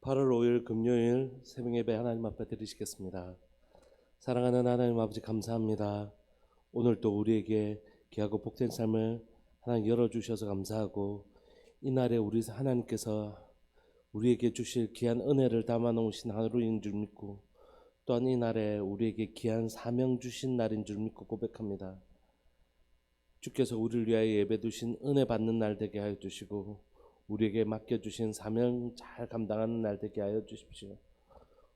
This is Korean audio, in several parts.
8월 5일 금요일 새벽 예배 하나님 앞에 드리시겠습니다. 사랑하는 하나님 아버지 감사합니다. 오늘 또 우리에게 귀하고 복된 삶을 하나님 열어주셔서 감사하고 이날에 우리 하나님께서 우리에게 주실 귀한 은혜를 담아 놓으신 하루인 줄 믿고 또한 이날에 우리에게 귀한 사명 주신 날인 줄 믿고 고백합니다. 주께서 우리를 위하여 예배 두신 은혜 받는 날 되게 하여 주시고 우리에게 맡겨주신 사명 잘 감당하는 날 되게 하여 주십시오.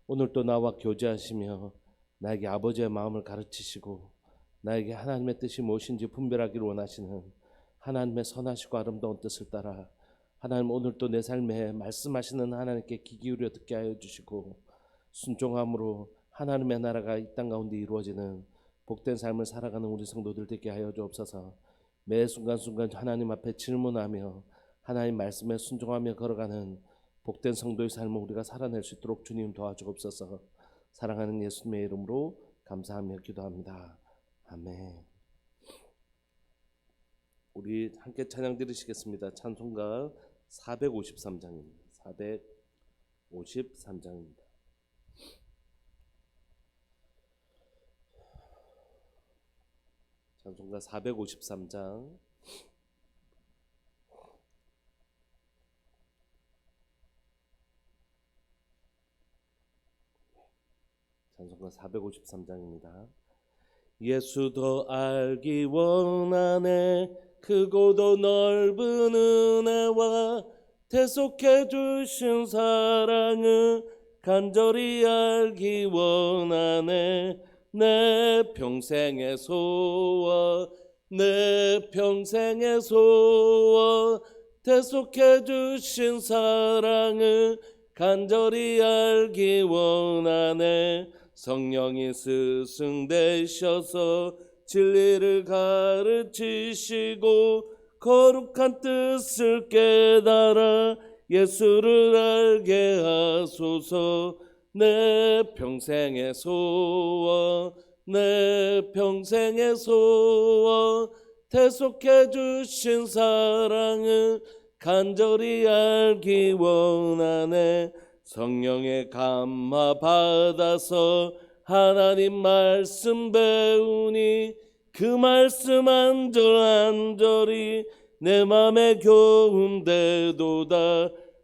오늘 또 나와 교제하시며 나에게 아버지의 마음을 가르치시고 나에게 하나님의 뜻이 무엇인지 분별하기를 원하시는 하나님의 선하시고 아름다운 뜻을 따라 하나님 오늘 또 내 삶에 말씀하시는 하나님께 귀 기울여 듣게 하여 주시고 순종함으로 하나님의 나라가 이 땅 가운데 이루어지는 복된 삶을 살아가는 우리 성도들 되게 하여 주옵소서. 매 순간순간 하나님 앞에 질문하며 하나님 말씀에 순종하며 걸어가는 복된 성도의 삶을 우리가 살아낼 수 있도록 주님 도와주옵소서. 사랑하는 예수님의 이름으로 감사하며 기도합니다. 아멘. 우리 함께 찬양 드리시겠습니다. 찬송가 453장입니다. 453장입니다. 찬송가 453장 찬송가 453장입니다. 예수 더 알기 원하네 크고도 넓은 은혜와 대속해 주신 사랑을 간절히 알기 원하네 내 평생의 소원 내 평생의 소원 대속해 주신 사랑을 간절히 알기 원하네 성령이 스승되셔서 진리를 가르치시고 거룩한 뜻을 깨달아 예수를 알게 하소서 내 평생의 소원 내 평생의 소원 대속해 주신 사랑을 간절히 알기 원하네 성령의 감화 받아서 하나님 말씀 배우니 그 말씀 안절안절이 내 맘에 교훈되도다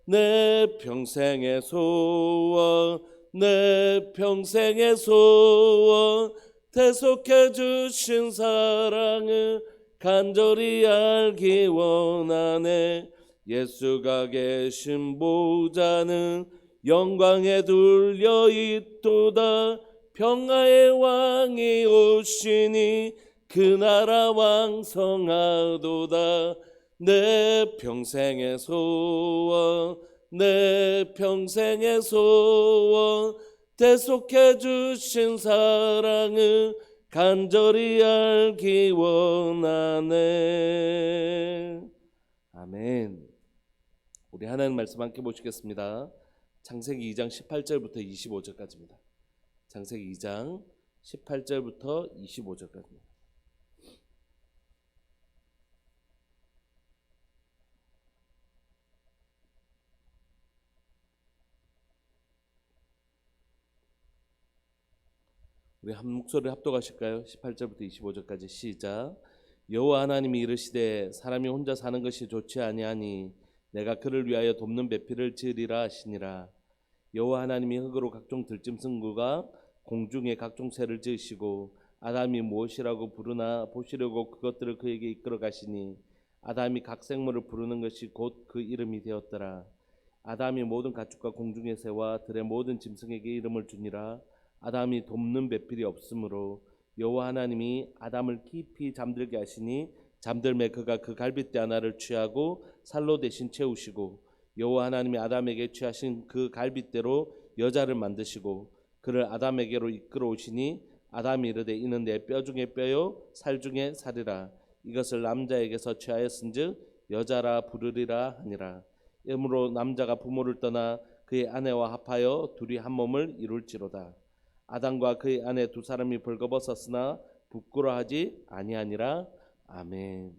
내 평생의 소원 내 평생의 소원 대속해 주신 사랑을 간절히 알기 원하네 예수가 계신 보좌는 영광에 둘려 있도다 평화의 왕이 오시니 그 나라 왕성하도다 내 평생의 소원 내 평생의 소원 대속해 주신 사랑을 간절히 알기 원하네. 아멘. 우리 하나님 말씀 함께 보시겠습니다. 창세기 2장 18절부터 25절까지입니다. 창세기 2장 18절부터 25절까지입니다. 우리 한 목소리 합독하실까요? 18절부터 25절까지 시작. 여호와 하나님이 이르시되 사람이 혼자 사는 것이 좋지 아니하니 내가 그를 위하여 돕는 배필을 지으리라 하시니라. 여호와 하나님이 흙으로 각종 들짐승과 공중의 각종 새를 지으시고 아담이 무엇이라고 부르나 보시려고 그것들을 그에게 이끌어 가시니 아담이 각 생물을 부르는 것이 곧 그 이름이 되었더라. 아담이 모든 가축과 공중의 새와 들의 모든 짐승에게 이름을 주니라. 아담이 돕는 배필이 없으므로 여호와 하나님이 아담을 깊이 잠들게 하시니 잠들매 그가 그 갈빗대 하나를 취하고 살로 대신 채우시고 여호와 하나님이 아담에게 취하신 그 갈빗대로 여자를 만드시고 그를 아담에게로 이끌어 오시니 아담이 이르되 이는 내 뼈 중에 뼈요 살 중에 살이라 이것을 남자에게서 취하였은즉 여자라 부르리라 하니라. 이러므로 남자가 부모를 떠나 그의 아내와 합하여 둘이 한 몸을 이룰지로다. 아담과 그의 아내 두 사람이 벌거벗었으나 부끄러워하지 아니하니라. 아멘.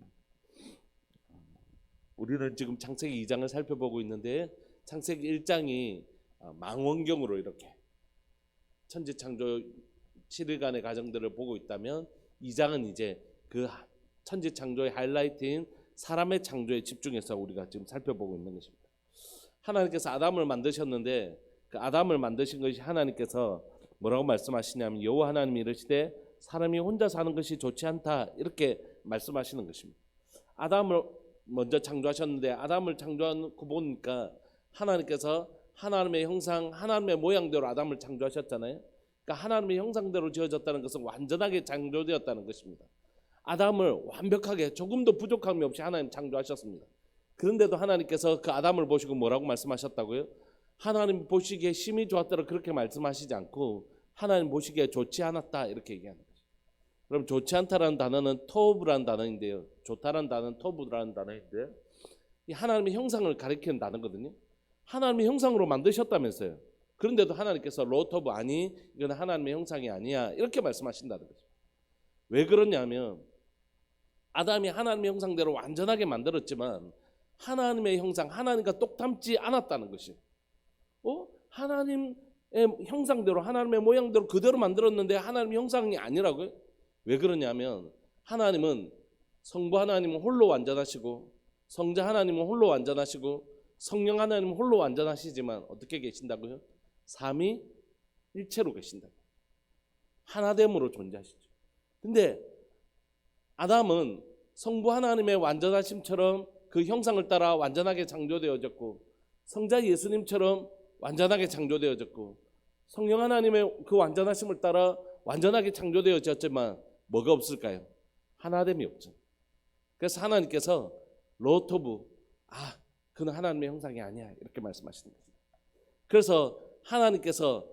우리는 지금 창세기 2장을 살펴보고 있는데 창세기 1장이 망원경으로 이렇게 천지창조 7일간의 과정들을 보고 있다면 2장은 이제 그 천지창조의 하이라이트인 사람의 창조에 집중해서 우리가 지금 살펴보고 있는 것입니다. 하나님께서 아담을 만드셨는데 그 아담을 만드신 것이 하나님께서 뭐라고 말씀하시냐면 여호와 하나님이 이르시되 사람이 혼자 사는 것이 좋지 않다 이렇게 말씀하시는 것입니다. 아담을 먼저 창조하셨는데 아담을 창조하고 보니까 하나님께서 하나님의 형상 하나님의 모양대로 아담을 창조하셨잖아요. 그러니까 하나님의 형상대로 지어졌다는 것은 완전하게 창조되었다는 것입니다. 아담을 완벽하게 조금도 부족함이 없이 하나님 창조하셨습니다. 그런데도 하나님께서 그 아담을 보시고 뭐라고 말씀하셨다고요? 하나님 보시기에 심히 좋았더라 그렇게 말씀하시지 않고 하나님 보시기에 좋지 않았다 이렇게 얘기하는 거죠. 그럼 좋지 않다라는 단어는 토브라는 단어인데요. 좋다라는 단어는 토브라는 단어인데 이 하나님의 형상을 가리키는 단어거든요. 하나님의 형상으로 만드셨다면서요. 그런데도 하나님께서 로토브 아니 이건 하나님의 형상이 아니야 이렇게 말씀하신다는 거죠. 왜 그러냐면 아담이 하나님의 형상대로 완전하게 만들었지만 하나님의 형상 하나님과 똑닮지 않았다는 것이요. 하나님의 형상대로 하나님의 모양대로 그대로 만들었는데 하나님의 형상이 아니라고요? 왜 그러냐면 하나님은 성부 하나님은 홀로 완전하시고 성자 하나님은 홀로 완전하시고 성령 하나님은 홀로 완전하시지만 어떻게 계신다고요? 삼위일체로 계신다고. 하나됨으로 존재하시죠. 근데 아담은 성부 하나님의 완전하심처럼 그 형상을 따라 완전하게 창조되어졌고 성자 예수님처럼 완전하게 창조되어졌고 성령 하나님의 그 완전하심을 따라 완전하게 창조되어졌지만 뭐가 없을까요? 하나됨이 없죠. 그래서 하나님께서 로토브 그는 하나님의 형상이 아니야 이렇게 말씀하시는 거죠. 그래서 하나님께서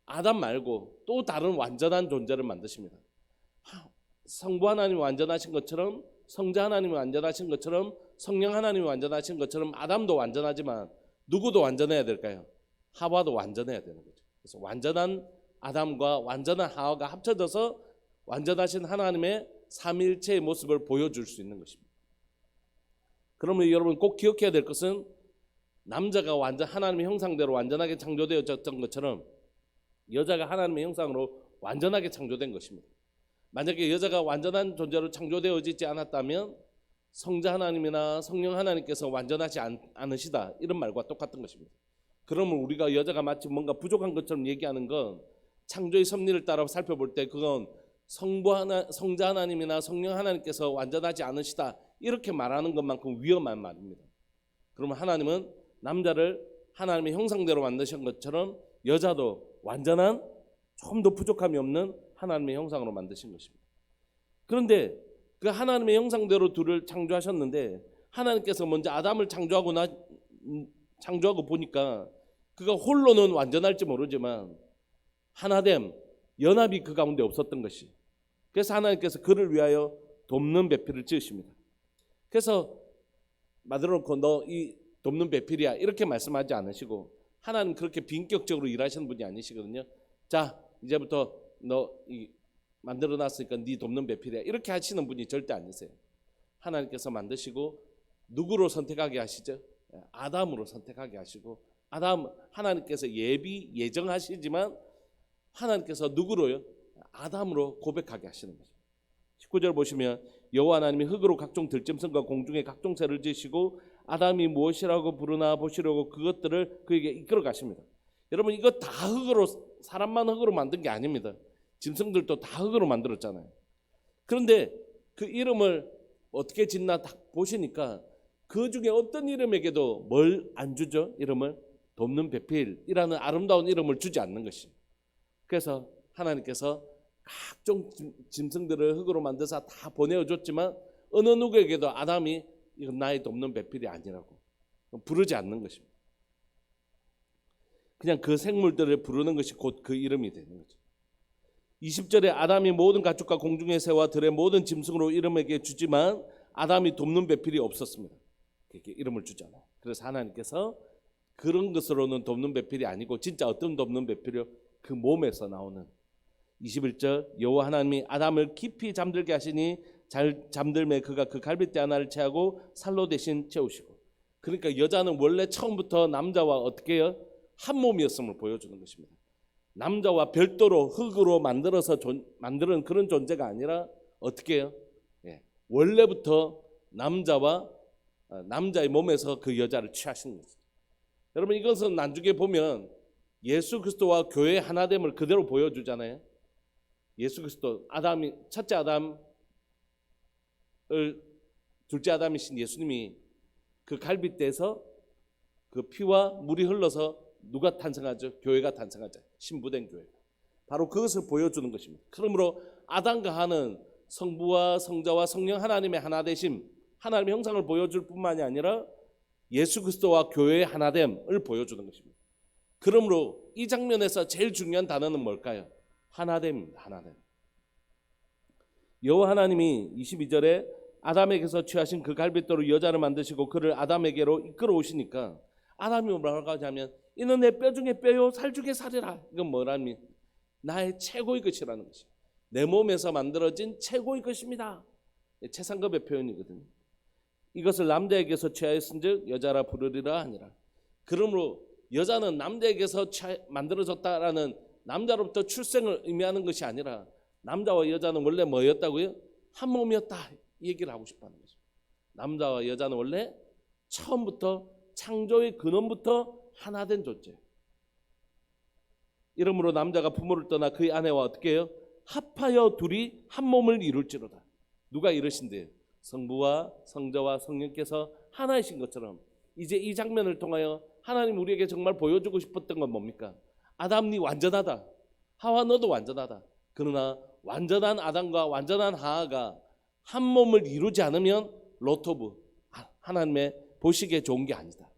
아담 말고 또 다른 완전한 존재를 만드십니다. 성부 하나님이 완전하신 것처럼 성자 하나님이 완전하신 것처럼 성령 하나님이 완전하신 것처럼 아담도 완전하지만 누구도 완전해야 될까요? 하와도 완전해야 되는 거죠. 그래서 완전한 아담과 완전한 하와가 합쳐져서 완전하신 하나님의 삼위일체의 모습을 보여줄 수 있는 것입니다. 그러면 여러분 꼭 기억해야 될 것은 남자가 완전 하나님의 형상대로 완전하게 창조되어졌던 것처럼 여자가 하나님의 형상으로 완전하게 창조된 것입니다. 만약에 여자가 완전한 존재로 창조되어지지 않았다면 성자 하나님이나 성령 하나님께서 완전하지 않으시다 이런 말과 똑같은 것입니다. 그러면 우리가 여자가 마치 뭔가 부족한 것처럼 얘기하는 건 창조의 섭리를 따라 살펴볼 때 그건 성자 하나님이나 성령 하나님께서 완전하지 않으시다 이렇게 말하는 것만큼 위험한 말입니다. 그러면 하나님은 남자를 하나님의 형상대로 만드신 것처럼 여자도 완전한 조금도 부족함이 없는 하나님의 형상으로 만드신 것입니다. 그런데 그 하나님의 형상대로 둘을 창조하셨는데 하나님께서 먼저 아담을 창조하고 보니까 그가 홀로는 완전할지 모르지만 하나됨, 연합이 그 가운데 없었던 것이. 그래서 하나님께서 그를 위하여 돕는 배필을 지으십니다. 그래서 만들어놓고 너 이 돕는 배필이야 이렇게 말씀하지 않으시고 하나님 그렇게 빈격적으로 일하시는 분이 아니시거든요. 자 이제부터 너 이 만들어놨으니까 네 돕는 배필이야 이렇게 하시는 분이 절대 아니세요. 하나님께서 만드시고 누구로 선택하게 하시죠? 아담으로 선택하게 하시고 아담 하나님께서 예정하시지만 하나님께서 누구로요? 아담으로 고백하게 하시는 거죠. 19절 보시면 여호와 하나님이 흙으로 각종 들짐승과 공중의 각종 새를 지으시고 아담이 무엇이라고 부르나 보시려고 그것들을 그에게 이끌어 가십니다. 여러분 이거 다 흙으로 사람만 흙으로 만든 게 아닙니다. 짐승들도 다 흙으로 만들었잖아요. 그런데 그 이름을 어떻게 짓나 딱 보시니까 그 중에 어떤 이름에게도 뭘 안 주죠? 이름을 돕는 배필이라는 아름다운 이름을 주지 않는 것이. 그래서 하나님께서 각종 짐승들을 흙으로 만드사 다 보내어줬지만 어느 누구에게도 아담이 이건 나의 돕는 배필이 아니라고 부르지 않는 것입니다. 그냥 그 생물들을 부르는 것이 곧 그 이름이 되는 거죠. 20절에 아담이 모든 가축과 공중의 새와 들의 모든 짐승으로 이름에게 주지만 아담이 돕는 배필이 없었습니다. 그렇게 이름을 주잖아요. 그래서 하나님께서 그런 것으로는 돕는 배필이 아니고 진짜 어떤 돕는 배필이요? 그 몸에서 나오는 21절 여호와 하나님이 아담을 깊이 잠들게 하시니 잘 잠들매 그가 그 갈빗대 하나를 채하고 살로 대신 채우시고. 그러니까 여자는 원래 처음부터 남자와 어떻게 해요? 한 몸이었음을 보여주는 것입니다. 남자와 별도로 흙으로 만드는 그런 존재가 아니라 어떻게 해요? 원래부터 남자의 몸에서 그 여자를 취하신 거죠. 여러분, 이것은 나중에 보면 예수 그리스도와 교회의 하나됨을 그대로 보여주잖아요. 예수 그리스도, 첫째 아담을 둘째 아담이신 예수님이 그 갈빗대에서 그 피와 물이 흘러서 누가 탄생하죠? 교회가 탄생하죠. 신부된 교회. 바로 그것을 보여주는 것입니다. 그러므로 아담과 하는 성부와 성자와 성령 하나님의 하나되심, 하나님의 형상을 보여줄 뿐만이 아니라 예수 그리스도와 교회의 하나됨을 보여주는 것입니다. 그러므로 이 장면에서 제일 중요한 단어는 뭘까요? 하나됨입니다. 하나됨. 여호와 하나님이 22절에 아담에게서 취하신 그 갈빗대로 여자를 만드시고 그를 아담에게로 이끌어 오시니까 아담이 뭐라고 하냐면 이는 내 뼈 중에 뼈요 살 중에 살이라. 이건 뭐라니? 나의 최고의 것이라는 것이. 내 몸에서 만들어진 최고의 것입니다. 최상급의 표현이거든요. 이것을 남자에게서 취하였은즉 여자라 부르리라 하니라. 그러므로 여자는 남자에게서 만들어졌다라는 남자로부터 출생을 의미하는 것이 아니라 남자와 여자는 원래 뭐였다고요? 한 몸이었다. 이 얘기를 하고 싶어하는 거죠. 남자와 여자는 원래 처음부터 창조의 근원부터 하나된 존재. 이러므로 남자가 부모를 떠나 그의 아내와 어떻게 해요? 합하여 둘이 한 몸을 이룰지로다. 누가 이르신대요? 성부와 성자와 성령께서 하나이신 것처럼 이제 이 장면을 통하여 하나님 우리에게 정말 보여주고 싶었던 건 뭡니까? 아담 니 완전하다. 하와 너도 완전하다. 그러나 완전한 아담과 완전한 하와가 한 몸을 이루지 않으면 로토브 하나님의 보시기에 좋은 게 아니다.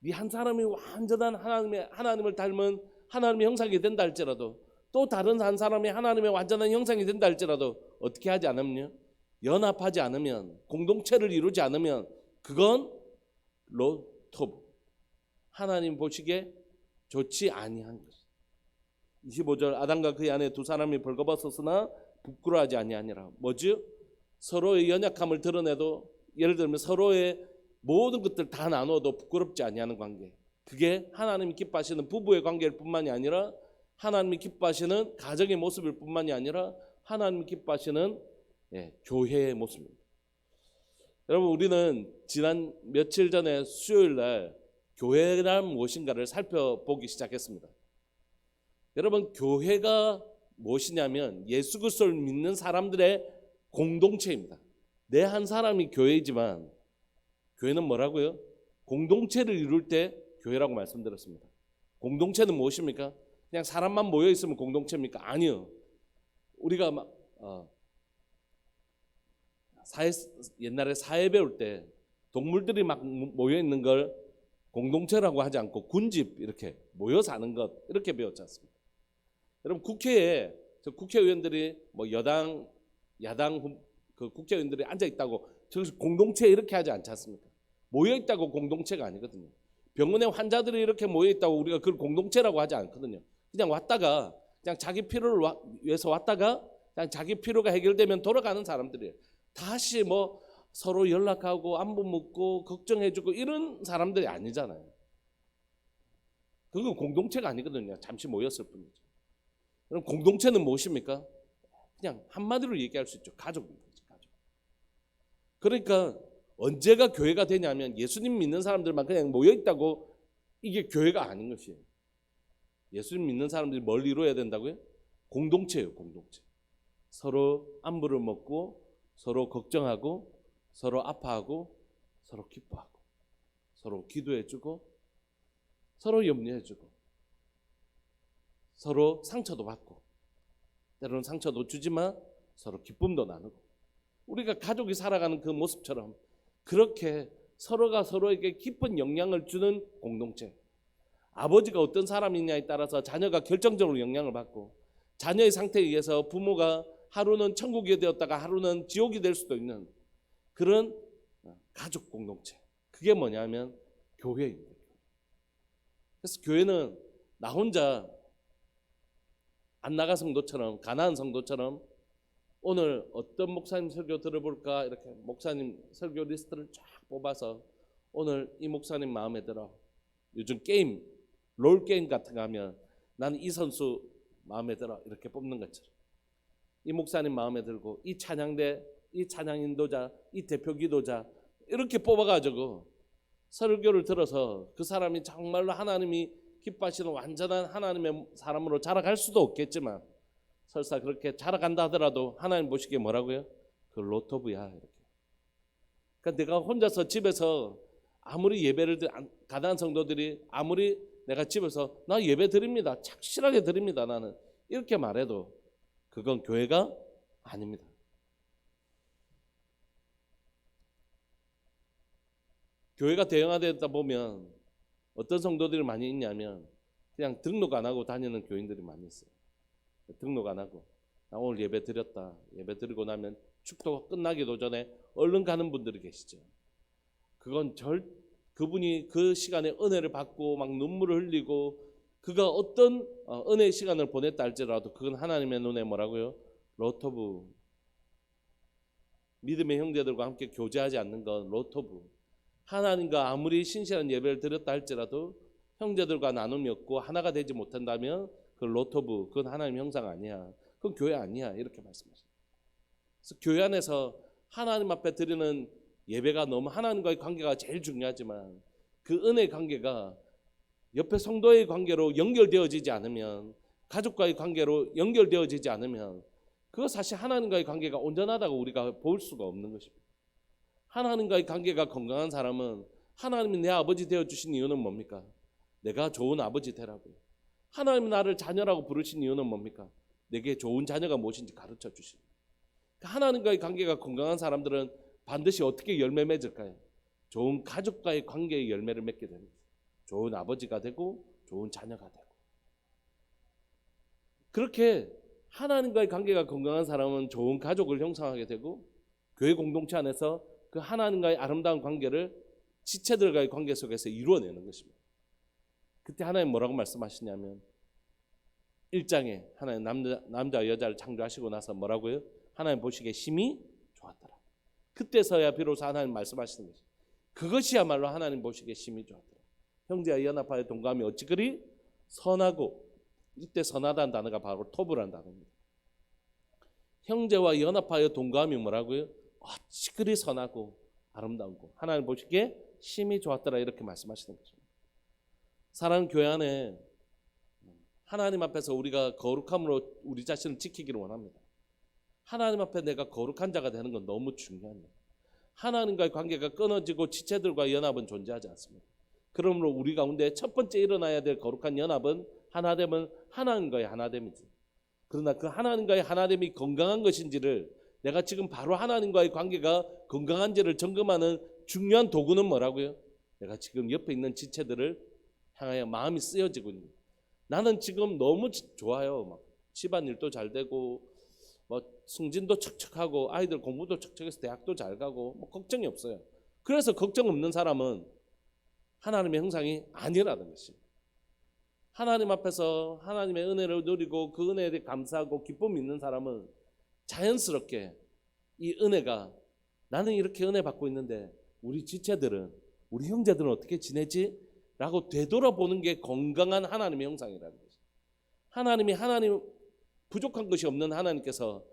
네 한 사람이 완전한 하나님을 닮은 하나님의 형상이 된다 할지라도 또 다른 한 사람이 하나님의 완전한 형상이 된다 할지라도 어떻게 하지 않으면요? 연합하지 않으면 공동체를 이루지 않으면 그건 로토브 하나님 보시기에 좋지 아니한 것. 25절 아담과 그의 아내 두 사람이 벌거벗었으나 부끄러워하지 아니하니라. 뭐죠? 서로의 연약함을 드러내도 예를 들면 서로의 모든 것들 다 나눠도 부끄럽지 아니하는 관계. 그게 하나님이 기뻐하시는 부부의 관계일 뿐만이 아니라 하나님이 기뻐하시는 가정의 모습일 뿐만이 아니라 하나님이 기뻐하시는 교회의 모습입니다. 여러분, 우리는 지난 며칠 전에 수요일 날 교회란 무엇인가를 살펴보기 시작했습니다. 여러분, 교회가 무엇이냐면 예수 그리스도를 믿는 사람들의 공동체입니다. 내 한 사람이 교회이지만 교회는 뭐라고요? 공동체를 이룰 때 교회라고 말씀드렸습니다. 공동체는 무엇입니까? 그냥 사람만 모여 있으면 공동체입니까? 아니요. 우리가 옛날에 사회 배울 때 동물들이 막 모여 있는 걸 공동체라고 하지 않고 군집 이렇게 모여 사는 것 이렇게 배웠지 않습니까? 여러분, 국회에 국회의원들이 뭐 여당 야당 그 국회의원들이 앉아 있다고 저기서 공동체 이렇게 하지 않지 않습니까? 모여 있다고 공동체가 아니거든요. 병원에 환자들이 이렇게 모여 있다고 우리가 그걸 공동체라고 하지 않거든요. 그냥 왔다가 그냥 자기 필요를 위해서 왔다가 그냥 자기 필요가 해결되면 돌아가는 사람들이에요. 다시 뭐 서로 연락하고 안부 묻고 걱정해주고 이런 사람들이 아니잖아요. 그건 공동체가 아니거든요. 잠시 모였을 뿐이죠. 그럼 공동체는 무엇입니까? 그냥 한마디로 얘기할 수 있죠. 가족입니다. 가족. 그러니까 언제가 교회가 되냐면 예수님 믿는 사람들만 그냥 모여있다고 이게 교회가 아닌 것이에요. 예수님 믿는 사람들이 뭘 이루어야 된다고요? 공동체예요. 공동체. 서로 안부를 묻고 서로 걱정하고 서로 아파하고 서로 기뻐하고 서로 기도해주고 서로 염려해주고 서로 상처도 받고 때로는 상처도 주지만 서로 기쁨도 나누고 우리가 가족이 살아가는 그 모습처럼 그렇게 서로가 서로에게 깊은 영향을 주는 공동체. 아버지가 어떤 사람이냐에 따라서 자녀가 결정적으로 영향을 받고 자녀의 상태에 의해서 부모가 하루는 천국이 되었다가 하루는 지옥이 될 수도 있는 그런 가족 공동체. 그게 뭐냐면 교회입니다. 그래서 교회는 나 혼자 안나가 성도처럼 가나안 성도처럼 오늘 어떤 목사님 설교 들어볼까 이렇게 목사님 설교 리스트를 쫙 뽑아서 오늘 이 목사님 마음에 들어. 요즘 게임 롤 게임 같은 거 하면 나는 이 선수 마음에 들어 이렇게 뽑는 것처럼 이 목사님 마음에 들고 이 찬양대, 이 찬양 인도자, 이 대표 기도자 이렇게 뽑아가지고 설교를 들어서 그 사람이 정말로 하나님이 기뻐하시는 완전한 하나님의 사람으로 자라갈 수도 없겠지만 설사 그렇게 자라간다 하더라도 하나님 보시기에 뭐라고요? 그 로토부야 이렇게. 그러니까 내가 혼자서 집에서 아무리 예배를 가난한 성도들이 아무리 내가 집에서 나 예배 드립니다, 착실하게 드립니다, 나는 이렇게 말해도 그건 교회가 아닙니다. 교회가 대형화되다 보면 어떤 성도들이 많이 있냐면 그냥 등록 안 하고 다니는 교인들이 많이 있어요. 등록 안 하고 나 오늘 예배 드렸다, 예배 드리고 나면 축도가 끝나기도 전에 얼른 가는 분들이 계시죠. 그건 그분이 그 시간에 은혜를 받고 막 눈물을 흘리고 그가 어떤 은혜의 시간을 보냈다 할지라도 그건 하나님의 눈에 뭐라고요? 로토부. 믿음의 형제들과 함께 교제하지 않는 건 로토부. 하나님과 아무리 신실한 예배를 드렸다 할지라도 형제들과 나눔이 없고 하나가 되지 못한다면 그 로토부, 그건 하나님 형상 아니야, 그건 교회 아니야 이렇게 말씀하십니다. 그래서 교회 안에서 하나님 앞에 드리는 예배가 너무 하나님과의 관계가 제일 중요하지만 그 은혜의 관계가 옆에 성도의 관계로 연결되어지지 않으면, 가족과의 관계로 연결되어지지 않으면 그거 사실 하나님과의 관계가 온전하다고 우리가 볼 수가 없는 것입니다. 하나님과의 관계가 건강한 사람은 하나님이 내 아버지 되어주신 이유는 뭡니까? 내가 좋은 아버지 되라고요. 하나님이 나를 자녀라고 부르신 이유는 뭡니까? 내게 좋은 자녀가 무엇인지 가르쳐 주십니다. 하나님과의 관계가 건강한 사람들은 반드시 어떻게 열매 맺을까요? 좋은 가족과의 관계의 열매를 맺게 됩니다. 좋은 아버지가 되고 좋은 자녀가 되고. 그렇게 하나님과의 관계가 건강한 사람은 좋은 가족을 형성하게 되고 교회 공동체 안에서 그 하나님과의 아름다운 관계를 지체들과의 관계 속에서 이루어내는 것입니다. 그때 하나님 뭐라고 말씀하시냐면 1장에 하나님 남자와 여자를 창조하시고 나서 뭐라고요? 하나님 보시기에 심히 좋았더라. 그때서야 비로소 하나님 말씀하시는 것입니다. 그것이야말로 하나님 보시기에 심히 좋았더라. 형제와 연합하여 동감이 어찌 그리 선하고, 이때 선하다는 단어가 바로 토부라는 단어입니다. 형제와 연합하여 동감이 뭐라고요? 어찌 그리 선하고 아름다운고 하나님 보시기에 심히 좋았더라 이렇게 말씀하시는 것입니다. 사랑하는 교회 안에 하나님 앞에서 우리가 거룩함으로 우리 자신을 지키기를 원합니다. 하나님 앞에 내가 거룩한 자가 되는 건 너무 중요합니다. 하나님과의 관계가 끊어지고 지체들과 연합은 존재하지 않습니다. 그러므로 우리 가운데 첫 번째 일어나야 될 거룩한 연합은 하나됨은 하나님과의 하나됨이지. 그러나 그 하나님과의 하나됨이 건강한 것인지를, 내가 지금 바로 하나님과의 관계가 건강한지를 점검하는 중요한 도구는 뭐라고요? 내가 지금 옆에 있는 지체들을 향하여 마음이 쓰여지고 있는. 나는 지금 너무 좋아요. 막 집안일도 잘 되고 뭐 승진도 척척하고 아이들 공부도 척척해서 대학도 잘 가고 뭐 걱정이 없어요. 그래서 걱정 없는 사람은 하나님의 형상이 아니라는 것입니다. 하나님 앞에서 하나님의 은혜를 누리고 그 은혜에 대해 감사하고 기쁨이 있는 사람은 자연스럽게 이 은혜가, 나는 이렇게 은혜 받고 있는데 우리 지체들은, 우리 형제들은 어떻게 지내지? 라고 되돌아보는 게 건강한 하나님의 형상이라는 거죠. 하나님 부족한 것이 없는 하나님께서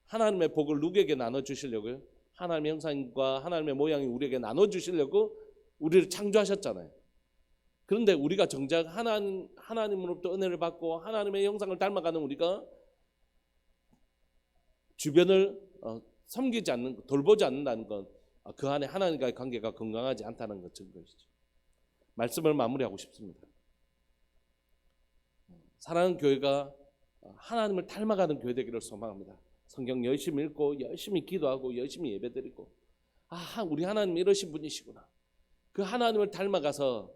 하나님의 복을 누구에게 나눠주시려고요? 하나님의 형상과 하나님의 모양이 우리에게 나눠주시려고 우리를 창조하셨잖아요. 그런데 우리가 정작 하나님으로부터 은혜를 받고 하나님의 형상을 닮아가는 우리가 주변을 섬기지 않는, 돌보지 않는다는 건 그 안에 하나님과의 관계가 건강하지 않다는 것 증거이죠. 말씀을 마무리하고 싶습니다. 사랑하는 교회가 하나님을 닮아가는 교회 되기를 소망합니다. 성경 열심히 읽고 열심히 기도하고 열심히 예배드리고, 우리 하나님 이러신 분이시구나. 그 하나님을 닮아가서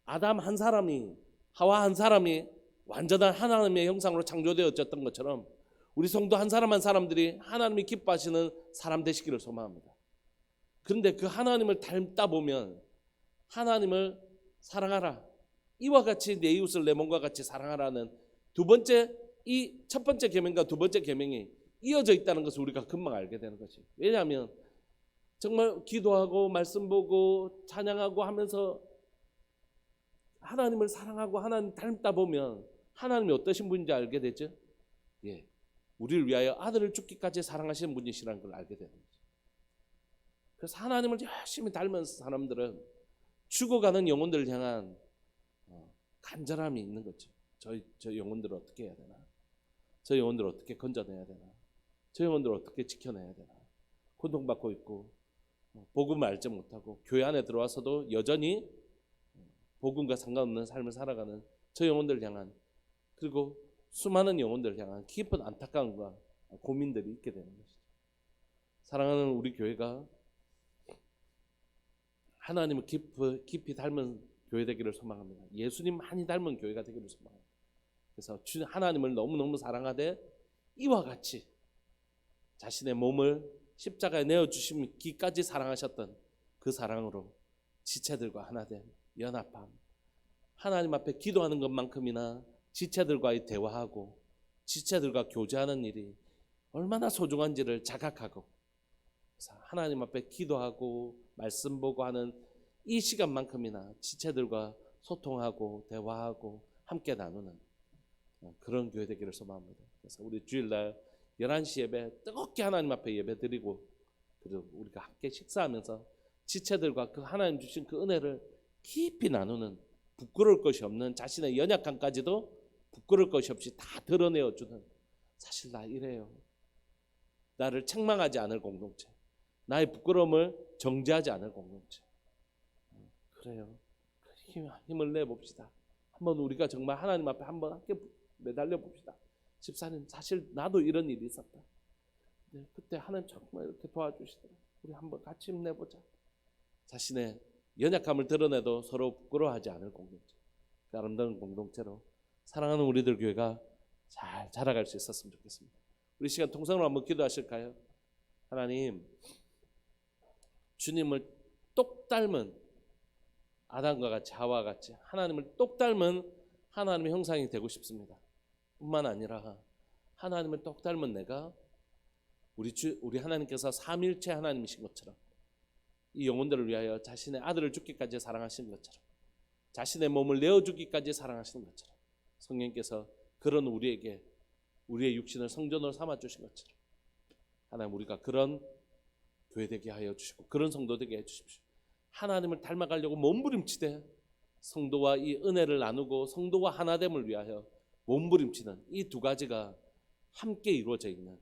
아담 한 사람이, 하와 한 사람이 완전한 하나님의 형상으로 창조되어졌던 것처럼 우리 성도 한 사람 한 사람들이 하나님이 기뻐하시는 사람 되시기를 소망합니다. 그런데 그 하나님을 닮다 보면 하나님을 사랑하라, 이와 같이 내 이웃을 내 몸과 같이 사랑하라는 이 첫 번째 계명과 두 번째 계명이 이어져 있다는 것을 우리가 금방 알게 되는 것이. 왜냐하면 정말 기도하고 말씀 보고 찬양하고 하면서 하나님을 사랑하고 하나님 닮다 보면 하나님이 어떠신 분인지 알게 되죠. 예, 우리를 위하여 아들을 죽기까지 사랑하시는 분이시라는 걸 알게 되는 거죠. 그래서 하나님을 열심히 닮은 사람들은 죽어가는 영혼들을 향한 간절함이 있는 거죠. 저 영혼들을 어떻게 해야 되나? 저 영혼들을 어떻게 건져내야 되나? 저 영혼들을 어떻게 지켜내야 되나? 고통받고 있고 복음을 알지 못하고 교회 안에 들어와서도 여전히 복음과 상관없는 삶을 살아가는 저 영혼들을 향한, 그리고 수많은 영혼들을 향한 깊은 안타까움과 고민들이 있게 되는 것이죠. 사랑하는 우리 교회가 하나님을 깊이 닮은 교회 되기를 소망합니다. 예수님 많이 닮은 교회가 되기를 소망합니다. 그래서 하나님을 너무너무 사랑하되 이와 같이 자신의 몸을 십자가에 내어주시기까지 사랑하셨던 그 사랑으로 지체들과 하나된 연합함, 하나님 앞에 기도하는 것만큼이나 지체들과의 대화하고 지체들과 교제하는 일이 얼마나 소중한지를 자각하고, 그래서 하나님 앞에 기도하고 말씀 보고 하는 이 시간만큼이나 지체들과 소통하고 대화하고 함께 나누는 그런 교회 되기를 소망합니다. 그래서 우리 주일날 11시 예배 뜨겁게 하나님 앞에 예배 드리고, 그리고 우리가 함께 식사하면서 지체들과 그 하나님 주신 그 은혜를 깊이 나누는, 부끄러울 것이 없는 자신의 연약함까지도 부끄러울 것이 없이 다 드러내어주는, 사실 나 이래요, 나를 책망하지 않을 공동체, 나의 부끄러움을 정죄하지 않을 공동체. 그래요. 힘을 내봅시다. 한번 우리가 정말 하나님 앞에 한번 함께 매달려 봅시다. 집사님, 사실 나도 이런 일이 있었다. 네, 그때 하나님 정말 이렇게 도와주시더라. 우리 한번 같이 힘내보자. 자신의 연약함을 드러내도 서로 부끄러워하지 않을 공동체, 그 아름다운 공동체로 사랑하는 우리들 교회가 잘 자라갈 수 있었으면 좋겠습니다. 우리 시간 통성으로 한번 기도하실까요? 하나님, 주님을 똑 닮은 아담과 같이, 하와와 같이 하나님을 똑 닮은 하나님의 형상이 되고 싶습니다. 뿐만 아니라 하나님을 똑 닮은 내가 우리 하나님께서 삼일체 하나님이신 것처럼 이 영혼들을 위하여 자신의 아들을 죽기까지 사랑하신 것처럼, 자신의 몸을 내어주기까지 사랑하시는 것처럼, 성령께서 그런 우리에게 우리의 육신을 성전으로 삼아 주신 것처럼 하나님, 우리가 그런 교회 되게 하여 주시고 그런 성도 되게 해 주십시오. 하나님을 닮아가려고 몸부림치되 성도와 이 은혜를 나누고 성도와 하나됨을 위하여 몸부림치는 이 두 가지가 함께 이루어져 있는,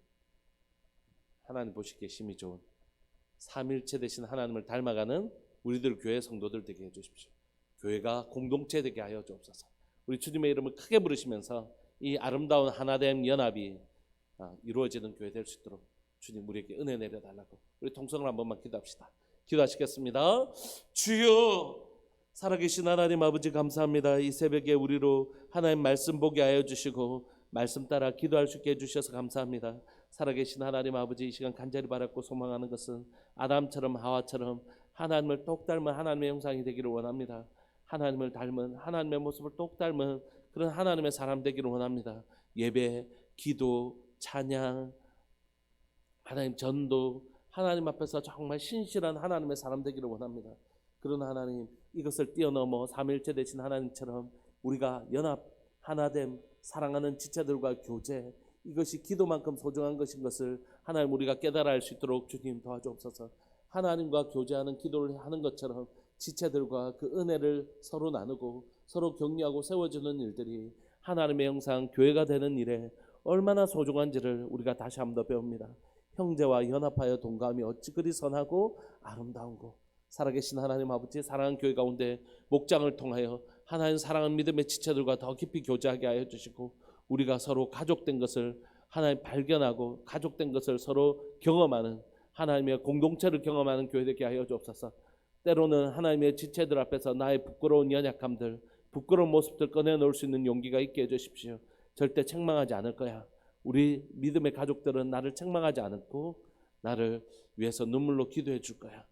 하나님 보시기에 심히 좋은 삼일체 되신 하나님을 닮아가는 우리들 교회 성도들 되게 해 주십시오. 교회가 공동체 되게 하여 주옵소서. 우리 주님의 이름을 크게 부르시면서 이 아름다운 하나됨 연합이 이루어지는 교회 될 수 있도록 주님 우리에게 은혜 내려달라고 우리 통성을 한 번만 기도합시다. 기도하시겠습니다. 주여, 살아계신 하나님 아버지 감사합니다. 이 새벽에 우리로 하나님 말씀 보게 하여 주시고 말씀 따라 기도할 수 있게 해주셔서 감사합니다. 살아계신 하나님 아버지, 이 시간 간절히 바랐고 소망하는 것은 아담처럼 하와처럼 하나님을 똑 닮은 하나님의 형상이 되기를 원합니다. 하나님을 닮은, 하나님의 모습을 똑 닮은 그런 하나님의 사람 되기를 원합니다. 예배, 기도, 찬양, 하나님 전도, 하나님 앞에서 정말 신실한 하나님의 사람 되기를 원합니다. 그런 하나님, 이것을 뛰어넘어 삼일체 되신 하나님처럼 우리가 연합, 하나됨, 사랑하는 지체들과 교제, 이것이 기도만큼 소중한 것인 것을 하나님 우리가 깨달아 알 수 있도록 주님 도와주옵소서. 하나님과 교제하는 기도를 하는 것처럼 지체들과 그 은혜를 서로 나누고 서로 격려하고 세워주는 일들이 하나님의 형상 교회가 되는 일에 얼마나 소중한지를 우리가 다시 한번 더 배웁니다. 형제와 연합하여 동감이 어찌 그리 선하고 아름다운고. 살아계신 하나님 아버지, 사랑하는 교회 가운데 목장을 통하여 하나님 사랑하는 믿음의 지체들과 더 깊이 교제하게 하여 주시고, 우리가 서로 가족된 것을 하나님 발견하고 가족된 것을 서로 경험하는 하나님의 공동체를 경험하는 교회 되게 하여 주옵소서. 때로는 하나님의 지체들 앞에서 나의 부끄러운 연약함들, 부끄러운 모습들 꺼내놓을 수 있는 용기가 있게 해주십시오. 절대 책망하지 않을 거야. 우리 믿음의 가족들은 나를 책망하지 않고 나를 위해서 눈물로 기도해 줄 거야.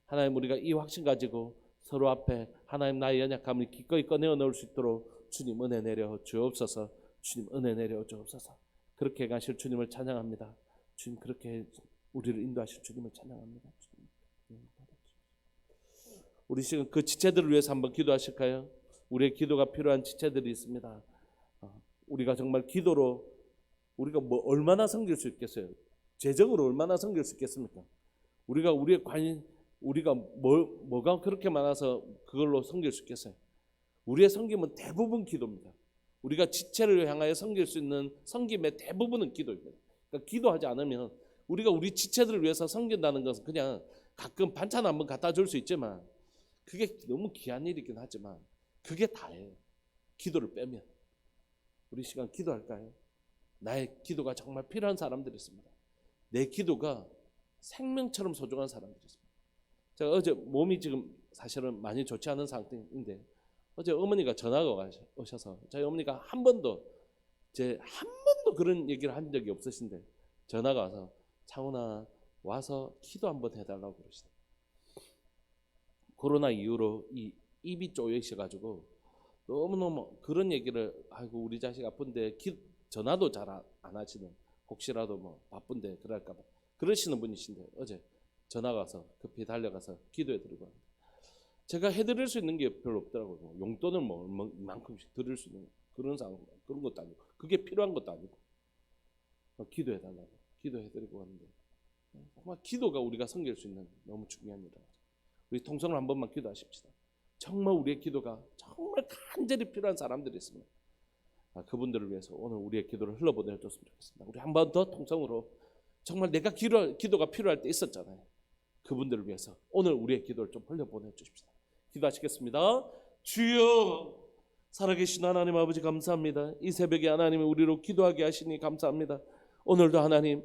하나님, 우리가 이 확신 가지고 서로 앞에 하나님 나의 연약함을 기꺼이 꺼내어 놓을 수 있도록 주님 은혜 내려 주옵소서. 주님 은혜 내려 주옵소서. 그렇게 가실 주님을 찬양합니다. 주님, 그렇게 우리를 인도하실 주님을 찬양합니다. 주님. 우리 지금 그 지체들을 위해서 한번 기도하실까요? 우리의 기도가 필요한 지체들이 있습니다. 우리가 정말 기도로 우리가 뭐 얼마나 섬길 수 있겠어요? 재정으로 얼마나 섬길 수 있겠습니까? 우리가 뭐가 그렇게 많아서 그걸로 섬길 수 있겠어요? 우리의 섬김은 대부분 기도입니다. 우리가 지체를 향하여 섬길 수 있는 섬김의 대부분은 기도입니다. 그러니까 기도하지 않으면 우리가 우리 지체들을 위해서 섬긴다는 것은 그냥 가끔 반찬 한번 갖다 줄 수 있지만 그게 너무 귀한 일이긴 하지만 그게 다예요. 기도를 빼면. 우리 시간 기도할까요? 나의 기도가 정말 필요한 사람들이 있습니다. 내 기도가 생명처럼 소중한 사람들이 있습니다. 제가 어제 몸이 지금 사실은 많이 좋지 않은 상태인데 어제 어머니가 전화가 오셔서 저희 어머니가 한 번도 그런 얘기를 한 적이 없으신데 전화가 와서 창훈아 와서 기도 한번 해달라고 그러시더라고요. 코로나 이후로 이 입이 쪼여있어가지고 너무너무 그런 얘기를 아이고 우리 자식 아픈데 전화도 잘 안 하시는 혹시라도 뭐 바쁜데 그럴까봐 그러시는 분이신데 어제 전화가 와서 급히 달려가서 기도해드리고 합니다. 제가 해드릴 수 있는 게 별로 없더라고요. 용돈을 뭐 이만큼씩 드릴 수 있는 그런 것도 아니고 그게 필요한 것도 아니고 기도해달라고 기도해드리고 하는데 정말 기도가 우리가 섬길 수 있는 너무 중요한 일이라고. 우리 통성을 한 번만 기도하십시다. 정말 우리의 기도가 정말 간절히 필요한 사람들이 있습니다. 그분들을 위해서 오늘 우리의 기도를 흘러보내줬으면 좋겠습니다. 우리 한 번 더 통성으로 정말 내가 기도가 필요할 때 있었잖아요. 그분들을 위해서 오늘 우리의 기도를 좀 흘려보내주십시다. 기도하시겠습니다. 주여 살아계신 하나님 아버지 감사합니다. 이 새벽에 하나님이 우리로 기도하게 하시니 감사합니다. 오늘도 하나님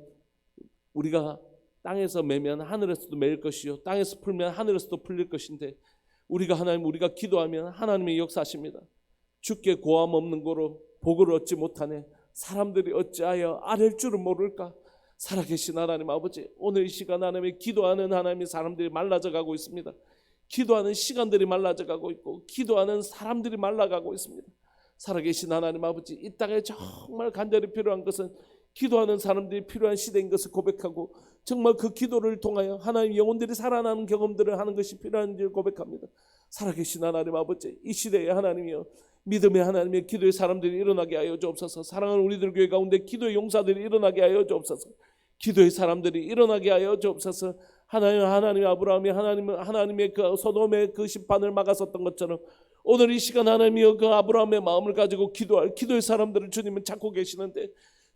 우리가 땅에서 매면 하늘에서도 매일 것이요 땅에서 풀면 하늘에서도 풀릴 것인데 우리가 기도하면 하나님의 역사하십니다. 주께 고함 없는 고로 복을 얻지 못하네 사람들이 어찌하여 아랠 줄은 모를까. 살아계신 하나님 아버지 오늘 이 시간 하나님의 기도하는 하나님의 사람들이 말라져 가고 있습니다. 기도하는 시간들이 말라져 가고 있고 기도하는 사람들이 말라가고 있습니다. 살아계신 하나님 아버지 이 땅에 정말 간절히 필요한 것은 기도하는 사람들이 필요한 시대인 것을 고백하고 정말 그 기도를 통하여 하나님 영혼들이 살아나는 경험들을 하는 것이 필요한지를 고백합니다. 살아계신 하나님 아버지 이 시대에 하나님이여 믿음의 하나님의 기도의 사람들이 일어나게 하여 주옵소서. 사랑하는 우리들 교회 가운데 기도의 용사들이 일어나게 하여 주옵소서. 기도의 사람들이 일어나게 하여 주옵소서. 하나님 아브라함이 하나님의 그 소돔의 그 심판을 막았었던 것처럼 오늘 이 시간 하나님이여 그 아브라함의 마음을 가지고 기도할 기도의 사람들을 주님은 찾고 계시는데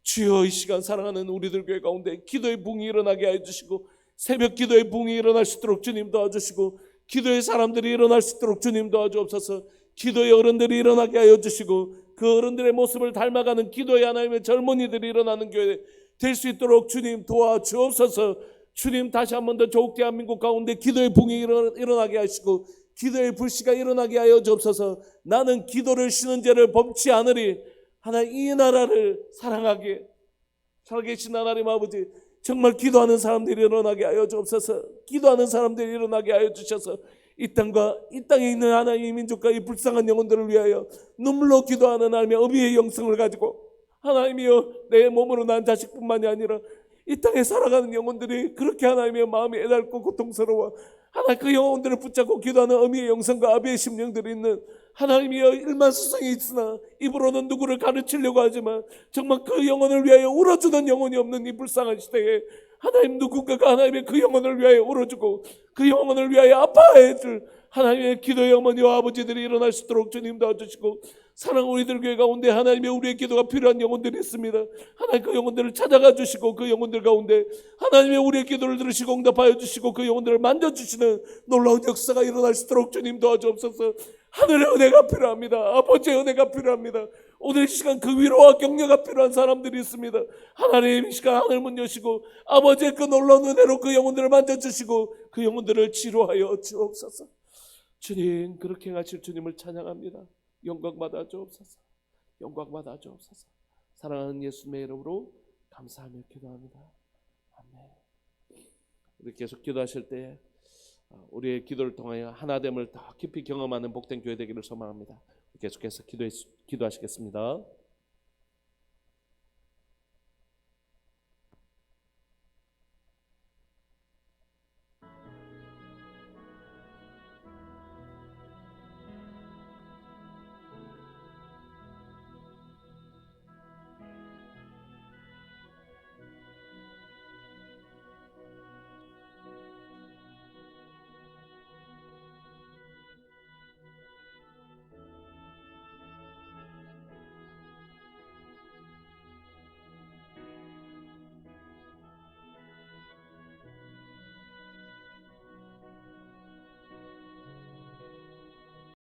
주여 이 시간 사랑하는 우리들 교회 가운데 기도의 붕이 일어나게 하여 주시고 새벽 기도의 붕이 일어날 수 있도록 주님 도와주시고 기도의 사람들이 일어날 수 있도록 주님 도와주옵소서. 기도의 어른들이 일어나게 하여 주시고 그 어른들의 모습을 닮아가는 기도의 하나님의 젊은이들이 일어나는 교회 될 수 있도록 주님 도와주옵소서. 주님 다시 한 번 더 조국 대한민국 가운데 기도의 붕이 일어나게 하시고 기도의 불씨가 일어나게 하여 주옵소서. 나는 기도를 쉬는 죄를 범치 않으리. 하나님 이 나라를 사랑하게 살아계신 하나님 아버지 정말 기도하는 사람들이 일어나게 하여 주옵소서. 기도하는 사람들이 일어나게 하여 주셔서 이 땅에 있는 하나님의 민족과 이 불쌍한 영혼들을 위하여 눈물로 기도하는 하나님의 어미의 영성을 가지고 하나님이여 내 몸으로 난 자식뿐만이 아니라 이 땅에 살아가는 영혼들이 그렇게 하나님의 마음이 애달고 고통스러워 하나님 그 영혼들을 붙잡고 기도하는 어미의 영성과 아비의 심령들이 있는 하나님이여 일만수성이 있으나 입으로는 누구를 가르치려고 하지만 정말 그 영혼을 위하여 울어주는 영혼이 없는 이 불쌍한 시대에 하나님 누군가가 하나님의 그 영혼을 위하여 울어주고 그 영혼을 위하여 아파해줄 하나님의 기도의 어머니와 아버지들이 일어날 수 있도록 주님 도와주시고 사랑하는 우리들 교회 가운데 하나님의 우리의 기도가 필요한 영혼들이 있습니다. 하나님 그 영혼들을 찾아가 주시고 그 영혼들 가운데 하나님의 우리의 기도를 들으시고 응답하여 주시고 그 영혼들을 만져주시는 놀라운 역사가 일어날 수 있도록 주님 도와주옵소서. 하늘의 은혜가 필요합니다. 아버지의 은혜가 필요합니다. 오늘 이 시간 그 위로와 격려가 필요한 사람들이 있습니다. 하나님 이 시간 하늘 문 여시고 아버지의 그 놀라운 은혜로 그 영혼들을 만져주시고 그 영혼들을 치료하여 주옵소서. 주님 그렇게 하실 주님을 찬양합니다. 영광 받아 주옵소서. 영광 받아 주옵소서. 사랑하는 예수님의 이름으로 감사하며 기도합니다. 아멘. 우리 계속 기도하실 때 우리의 기도를 통하여 하나됨을 더 깊이 경험하는 복된 교회 되기를 소망합니다. 계속해서 기도하시겠습니다.